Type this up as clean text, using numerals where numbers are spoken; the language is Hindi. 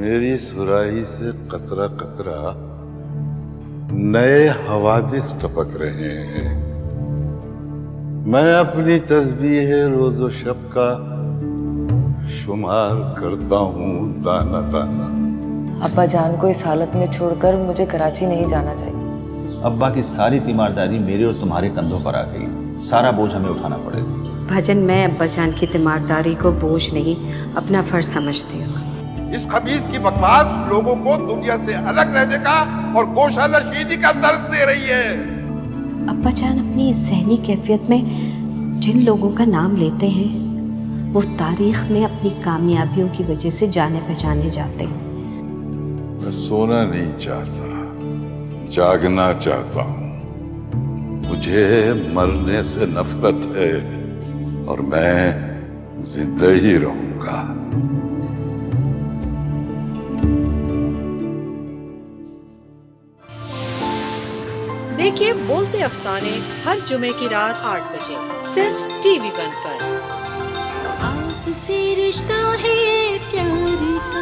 मेरी सुराही से कतरा कतरा नए हवादिस टपक रहे हैं। मैं अपनी तस्बीह रोज़ो शब का शुमार करता हूँ दाना दाना। अब्बा जान को इस हालत में छोड़कर मुझे कराची नहीं जाना चाहिए। अब्बा की सारी तीमारदारी मेरे और तुम्हारे कंधों पर आ गई। सारा बोझ हमें उठाना पड़ेगा। भाजन, मैं अब्बा जान की तीमारदारी को बोझ नहीं, अपना फर्ज समझती हूँ। इस खबीस की बकवास लोगों को दुनिया से अलग रहने का और गोशानशीनी का दर्द दे रही है। अब्बा जान अपनी इस ज़हनी कैफियत में जिन लोगों का नाम लेते हैं वो तारीख में अपनी कामयाबियों की वजह से जाने पहचाने जाते हैं। मैं सोना नहीं चाहता, जागना चाहता हूँ। मुझे मरने से नफरत है और मैं जिंदा ही रहूंगा। देखिए बोलते अफसाने हर जुमे की रात 8 बजे सिर्फ TV1 पर। आपसे रिश्ता है प्यार का।